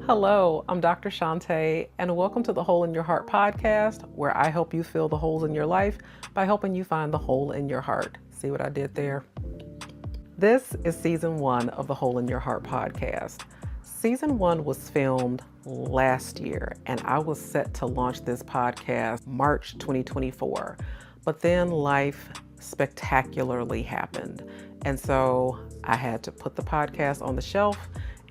Hello, I'm Dr. Shantae, and welcome to the Hole in Your Heart podcast, where I help you fill the holes in your life by helping you find the hole in your heart. See what I did there? This is season 1 of the Hole in Your Heart podcast. Season 1 was filmed last year, and I was set to launch this podcast March 2024. But then life spectacularly happened. And so I had to put the podcast on the shelf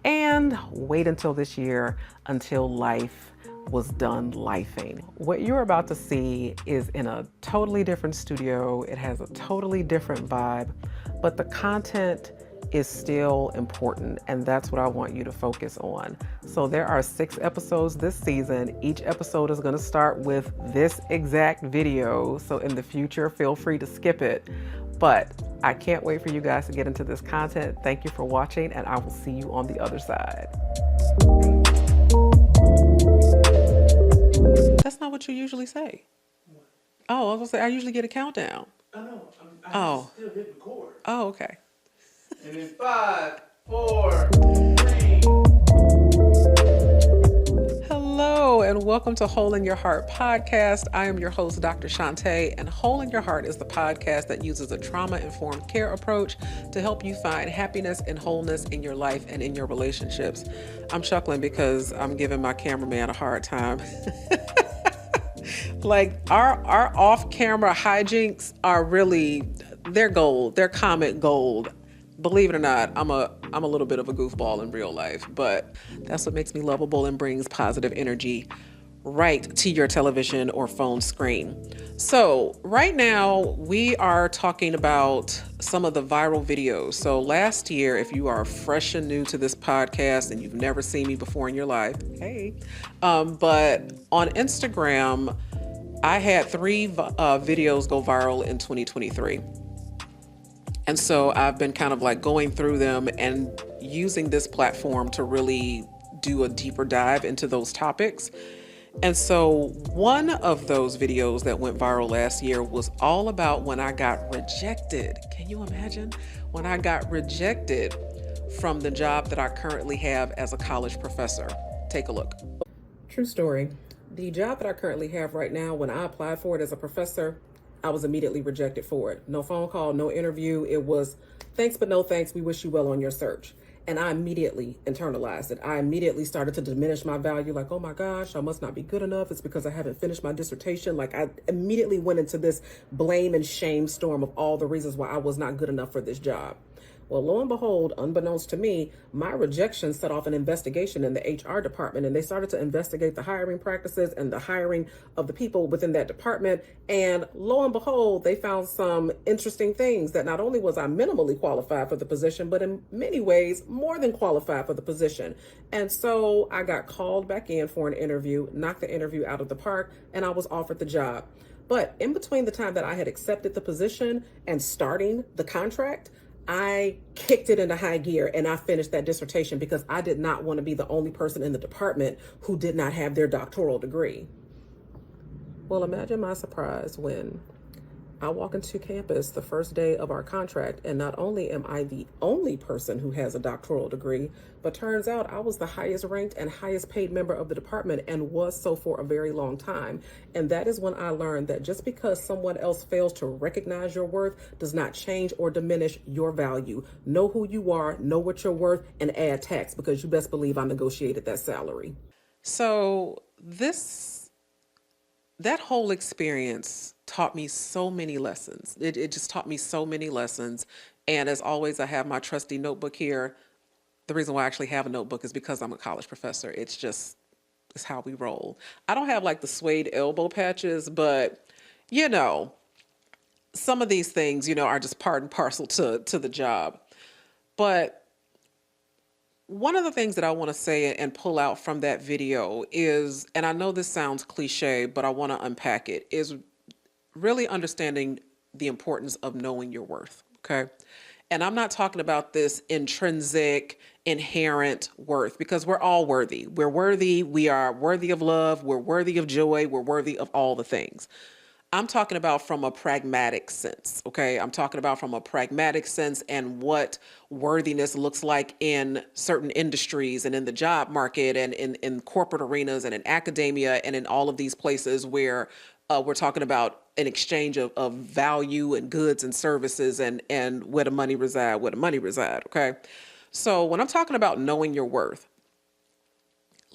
and wait until this year until life was done lifing. What you're about to see is in a totally different studio. It has a totally different vibe, but the content is still important, and that's what I want you to focus on. So there are 6 episodes this season. Each episode is going to start with this exact video. So in the future, feel free to skip it. But I can't wait for you guys to get into this content. Thank you for watching, and I will see you on the other side. That's not what you usually say. Oh, I was going to say, I usually get a countdown. I know. I still hit record. Oh, okay. And then 5, 4, 3. Hello, and welcome to Hole in Your Heart podcast. I am your host, Dr. Shantae, and Hole in Your Heart is the podcast that uses a trauma-informed care approach to help you find happiness and wholeness in your life and in your relationships. I'm chuckling because I'm giving my cameraman a hard time. Like our off-camera hijinks are really, they're gold. They're comic gold. Believe it or not, I'm a little bit of a goofball in real life, but that's what makes me lovable and brings positive energy right to your television or phone screen. So right now we are talking about some of the viral videos. So last year, if you are fresh and new to this podcast and you've never seen me before in your life, hey, but on Instagram, I had 3 videos go viral in 2023. And so I've been kind of like going through them and using this platform to really do a deeper dive into those topics. And so one of those videos that went viral last year was all about when I got rejected. Can you imagine? When I got rejected from the job that I currently have as a college professor. Take a look. True story. The job that I currently have right now, when I applied for it as a professor, I was immediately rejected for it. No phone call, no interview. It was thanks, but no thanks. We wish you well on your search. And I immediately internalized it. I immediately started to diminish my value. Like, oh my gosh, I must not be good enough. It's because I haven't finished my dissertation. Like, I immediately went into this blame and shame storm of all the reasons why I was not good enough for this job. Well, lo and behold, unbeknownst to me, my rejection set off an investigation in the HR department, and they started to investigate the hiring practices and the hiring of the people within that department. And lo and behold, they found some interesting things that not only was I minimally qualified for the position, but in many ways more than qualified for the position. And so I got called back in for an interview, knocked the interview out of the park, and I was offered the job. But in between the time that I had accepted the position and starting the contract, I kicked it into high gear and I finished that dissertation because I did not want to be the only person in the department who did not have their doctoral degree. Well, imagine my surprise when I walk into campus the first day of our contract, and not only am I the only person who has a doctoral degree, but turns out I was the highest ranked and highest paid member of the department and was so for a very long time. And that is when I learned that just because someone else fails to recognize your worth does not change or diminish your value. Know who you are, know what you're worth, and add tax, because you best believe I negotiated that salary. So that whole experience taught me so many lessons. It just taught me so many lessons. And as always, I have my trusty notebook here. The reason why I actually have a notebook is because I'm a college professor. It's how we roll. I don't have like the suede elbow patches, but some of these things, are just part and parcel to the job. But one of the things that I want to say and pull out from that video is, and I know this sounds cliche, but I want to unpack it, is really understanding the importance of knowing your worth, okay? And I'm not talking about this intrinsic, inherent worth, because we're all worthy. We're worthy. We are worthy of love. We're worthy of joy. We're worthy of all the things. I'm talking about from a pragmatic sense, okay? I'm talking about from a pragmatic sense and what worthiness looks like in certain industries and in the job market and in corporate arenas and in academia and in all of these places where we're talking about an exchange of value and goods and services and where the money reside, okay? So when I'm talking about knowing your worth,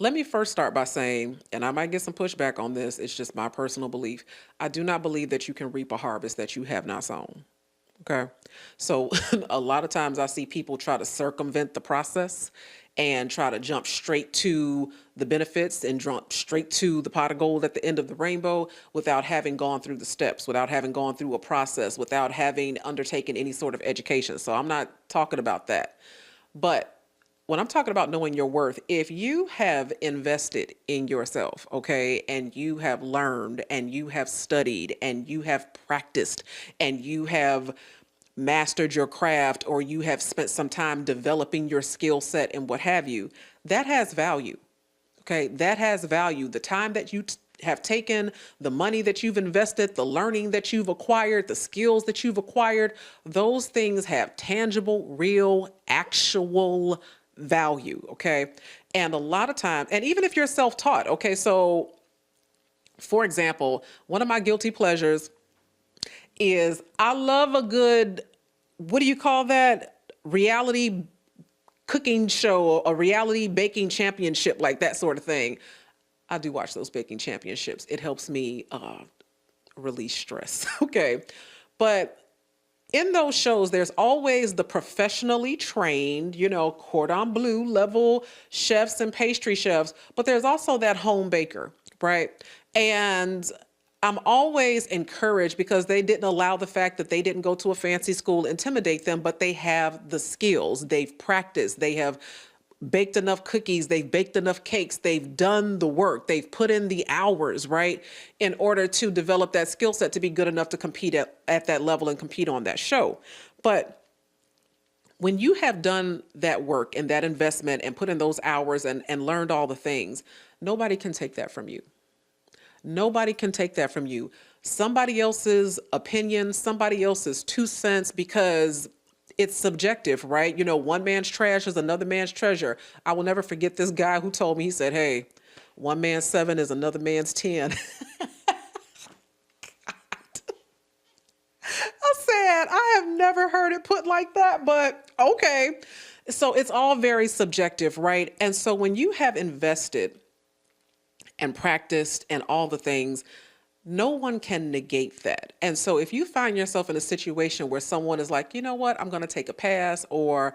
let me first start by saying, and I might get some pushback on this, it's just my personal belief. I do not believe that you can reap a harvest that you have not sown. Okay. So a lot of times I see people try to circumvent the process and try to jump straight to the benefits and jump straight to the pot of gold at the end of the rainbow without having gone through the steps, without having gone through a process, without having undertaken any sort of education. So I'm not talking about that. But when I'm talking about knowing your worth, if you have invested in yourself, okay, and you have learned and you have studied and you have practiced and you have mastered your craft or you have spent some time developing your skill set and what have you, that has value. Okay, that has value. The time that you have taken, the money that you've invested, the learning that you've acquired, the skills that you've acquired, those things have tangible, real, actual value. Okay. And a lot of time, and even if you're self-taught, okay, so for example, one of my guilty pleasures is I love a good, what do you call that? Reality cooking show, a reality baking championship, like that sort of thing. I do watch those baking championships. It helps me release stress. Okay. But in those shows, there's always the professionally trained, cordon bleu level chefs and pastry chefs, but there's also that home baker, right? And I'm always encouraged because they didn't allow the fact that they didn't go to a fancy school intimidate them, but they have the skills, they've practiced, they have baked enough cookies, they've baked enough cakes, they've done the work, they've put in the hours, right, in order to develop that skill set to be good enough to compete at that level and compete on that show. But when you have done that work and that investment and put in those hours and learned all the things, nobody can take that from you. Nobody can take that from you. Somebody else's opinion, somebody else's 2 cents, because it's subjective, right? One man's trash is another man's treasure. I will never forget this guy who told me, he said, hey, one man's 7 is another man's 10. I said, I have never heard it put like that, but okay. So it's all very subjective, right? And so when you have invested and practiced and all the things, no one can negate that. And so if you find yourself in a situation where someone is like, you know what, I'm going to take a pass, or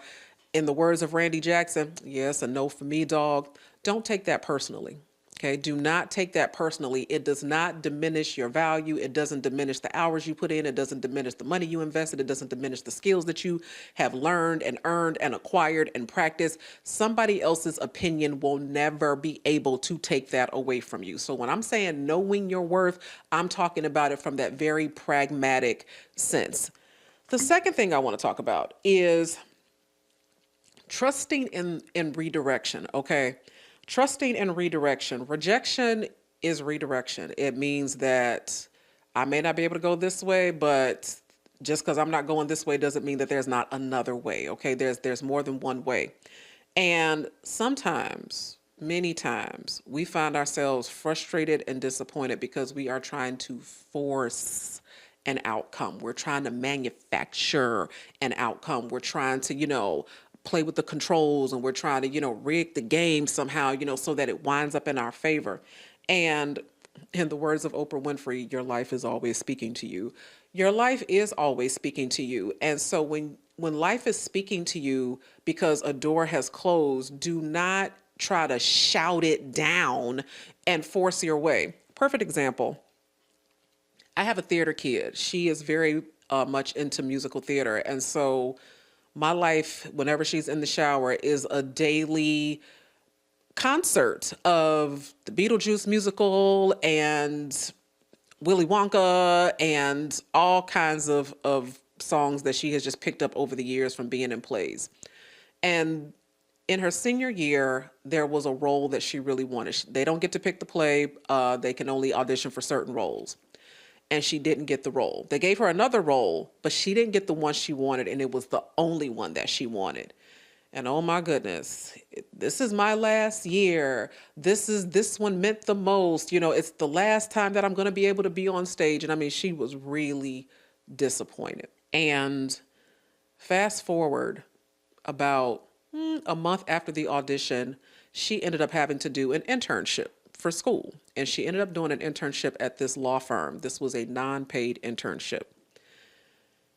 in the words of Randy Jackson, yes, a no for me, dog, don't take that personally. Okay, do not take that personally. It does not diminish your value. It doesn't diminish the hours you put in. It doesn't diminish the money you invested. It doesn't diminish the skills that you have learned and earned and acquired and practiced. Somebody else's opinion will never be able to take that away from you. So when I'm saying knowing your worth, I'm talking about it from that very pragmatic sense. The second thing I want to talk about is trusting in redirection, okay? Trusting in redirection. Rejection is redirection. It means that I may not be able to go this way, but just because I'm not going this way doesn't mean that there's not another way, okay? There's more than one way. And sometimes, many times, we find ourselves frustrated and disappointed because we are trying to force an outcome. We're trying to manufacture an outcome. We're trying to, play with the controls, and we're trying to, rig the game somehow, so that it winds up in our favor. And in the words of Oprah Winfrey, your life is always speaking to you. Your life is always speaking to you. And so when life is speaking to you because a door has closed, do not try to shout it down and force your way. Perfect example. I have a theater kid. She is very much into musical theater. And so my life, whenever she's in the shower, is a daily concert of the Beetlejuice musical and Willy Wonka and all kinds of songs that she has just picked up over the years from being in plays. And in her senior year, there was a role that she really wanted. They don't get to pick the play. They can only audition for certain roles. and she didn't get the role. They gave her another role, but she didn't get the one she wanted, and it was the only one that she wanted. And oh my goodness, this is my last year. This one meant the most. You know, it's the last time that I'm going to be able to be on stage. And I mean, she was really disappointed. And fast forward about a month after the audition, she ended up having to do an internship for school. And she ended up doing an internship at this law firm. This was a non-paid internship.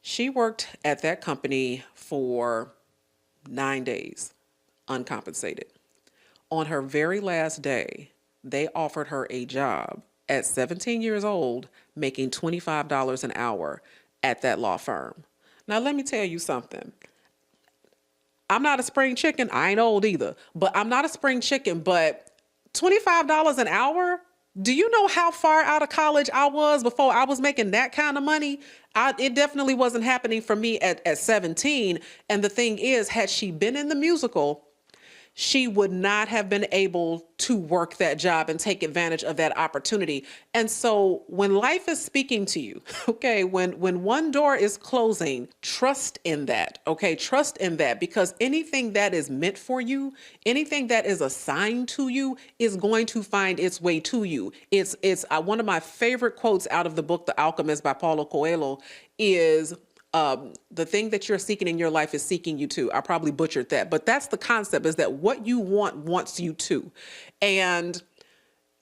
She worked at that company for 9 days, uncompensated. On her very last day, they offered her a job at 17 years old, making $25 an hour at that law firm. Now, let me tell you something. I'm not a spring chicken. I ain't old either, but I'm not a spring chicken, but $25 an hour? Do you know how far out of college I was before I was making that kind of money? It definitely wasn't happening for me at 17. And the thing is, had she been in the musical, she would not have been able to work that job and take advantage of that opportunity. And so when life is speaking to you, okay, when one door is closing, trust in that, okay? Trust in that, because anything that is meant for you, anything that is assigned to you is going to find its way to you. It's one of my favorite quotes out of the book, The Alchemist by Paulo Coelho is, the thing that you're seeking in your life is seeking you too. I probably butchered that, but that's the concept, is that what you want wants you too. And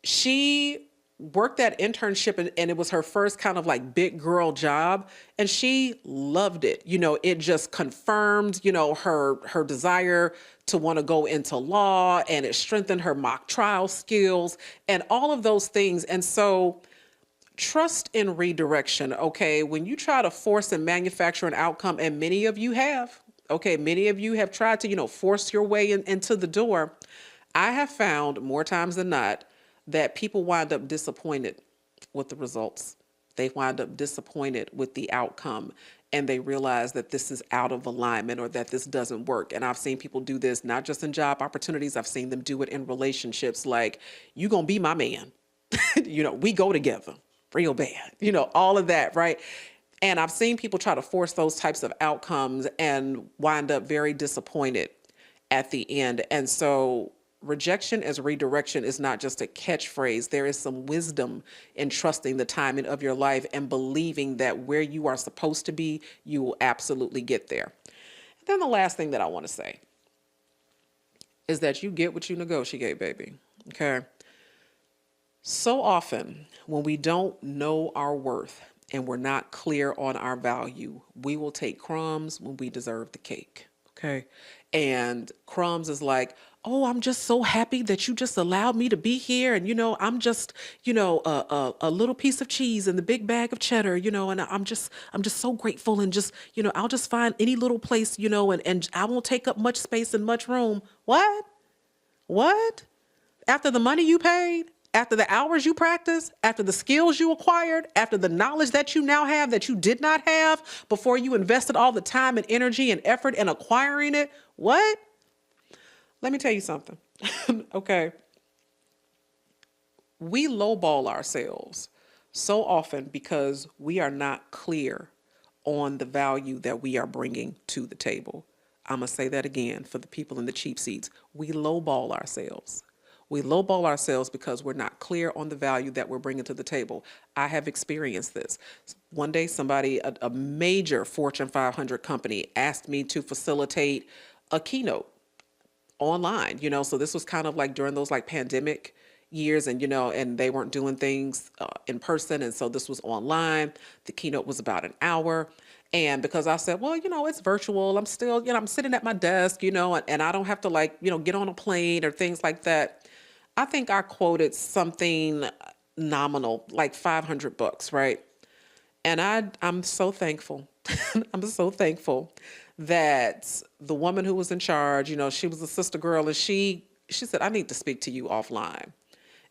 she worked that internship, and it was her first kind of like big girl job, and she loved it. You know, it just confirmed, you know, her desire to want to go into law, and it strengthened her mock trial skills and all of those things. And so trust in redirection, okay? When you try to force and manufacture an outcome, and many of you have, okay, many of you have tried to, you know, force your way into the door. I have found more times than not that people wind up disappointed with the results. They wind up disappointed with the outcome, and they realize that this is out of alignment or that this doesn't work. And I've seen people do this, not just in job opportunities. I've seen them do it in relationships, like, you gonna be my man. You know, we go together real bad, you know, all of that, right? And I've seen people try to force those types of outcomes and wind up very disappointed at the end. And so rejection as redirection is not just a catchphrase. There is some wisdom in trusting the timing of your life and believing that where you are supposed to be, you will absolutely get there. And then the last thing that I want to say is that you get what you negotiate, baby. Okay. So often when we don't know our worth and we're not clear on our value, we will take crumbs when we deserve the cake. Okay. And crumbs is like, oh, I'm just so happy that you just allowed me to be here. And, you know, I'm just, you know, a little piece of cheese in the big bag of cheddar, you know, and I'm just so grateful, and just, you know, I'll just find any little place, you know, and I won't take up much space and much room. What? After the money you paid? After the hours you practiced, after the skills you acquired, after the knowledge that you now have that you did not have before you invested all the time and energy and effort in acquiring it? What? Let me tell you something. Okay. We lowball ourselves so often because we are not clear on the value that we are bringing to the table. I'm going to say that again for the people in the cheap seats. We lowball ourselves. We lowball ourselves because we're not clear on the value that we're bringing to the table. I have experienced this. One day, somebody, a major Fortune 500 company, asked me to facilitate a keynote online, you know, so this was kind of like during those like pandemic years, and, you know, and they weren't doing things in person. And so this was online. The keynote was about an hour. And because I said, well, you know, it's virtual, I'm still, you know, I'm sitting at my desk, you know, and I don't have to like, you know, get on a plane or things like that. I think I quoted something nominal, like $500, right? And I'm so thankful. I'm so thankful that the woman who was in charge, you know, she was a sister girl, and she said, I need to speak to you offline.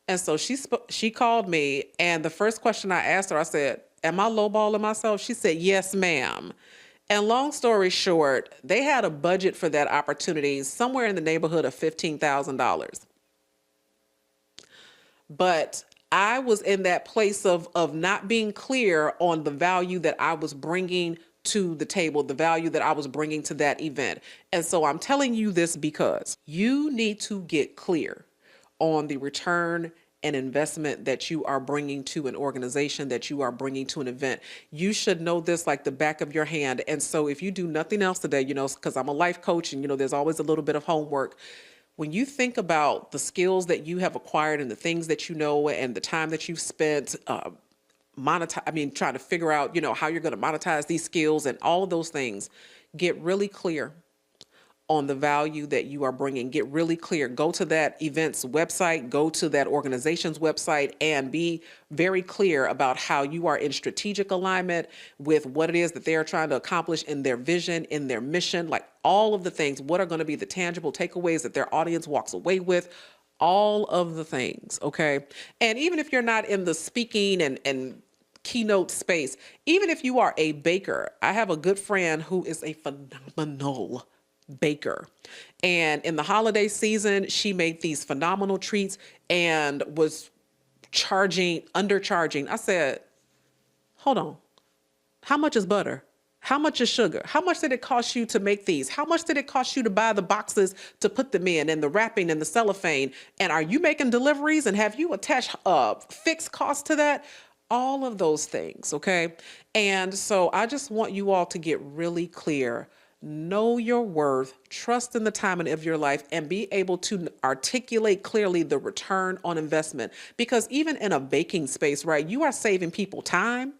And so she called me, and the first question I asked her, I said, am I lowballing myself? She said, yes, ma'am. And long story short, they had a budget for that opportunity somewhere in the neighborhood of $15,000. But I was in that place of not being clear on the value that I was bringing to the table, the value that I was bringing to that event. And so I'm telling you this because you need to get clear on the return and investment that you are bringing to an organization, that you are bringing to an event. You should know this like the back of your hand. And so if you do nothing else today, because I'm a life coach and, there's always a little bit of homework. When you think about the skills that you have acquired and the things that you know and the time that you've spent trying to figure out, how you're going to monetize these skills and all of those things, get really clear on the value that you are bringing. Get really clear. Go to that event's website, go to that organization's website, and be very clear about how you are in strategic alignment with what it is that they are trying to accomplish in their vision, in their mission, like all of the things. What are going to be the tangible takeaways that their audience walks away with? All of the things, okay? And even if you're not in the speaking and keynote space, even if you are a baker, I have a good friend who is a phenomenal baker. And in the holiday season, she made these phenomenal treats and was undercharging. I said, hold on. How much is butter? How much is sugar? How much did it cost you to make these? How much did it cost you to buy the boxes to put them in and the wrapping and the cellophane? And are you making deliveries and have you attached fixed costs to that? All of those things, okay? And so I just want you all to get really clear. Know your worth, trust in the timing of your life, and be able to articulate clearly the return on investment. Because even in a baking space, right, you are saving people time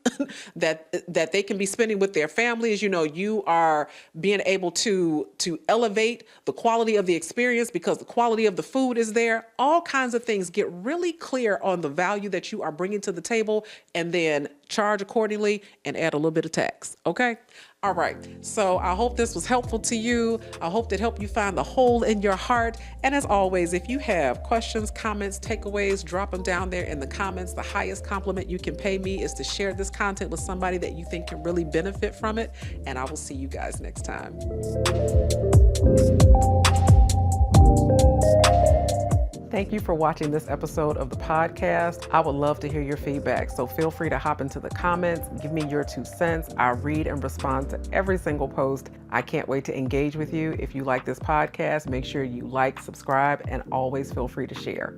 that they can be spending with their families. You are being able to elevate the quality of the experience because the quality of the food is there. All kinds of things. Get really clear on the value that you are bringing to the table, and then charge accordingly and add a little bit of tax. Okay? All right. So I hope this was helpful to you. I hope that helped you find the hole in your heart. And as always, if you have questions, comments, takeaways, drop them down there in the comments. The highest compliment you can pay me is to share this content with somebody that you think can really benefit from it. And I will see you guys next time. Thank you for watching this episode of the podcast. I would love to hear your feedback, so feel free to hop into the comments, give me your 2 cents. I read and respond to every single post. I can't wait to engage with you. If you like this podcast, make sure you like, subscribe, and always feel free to share.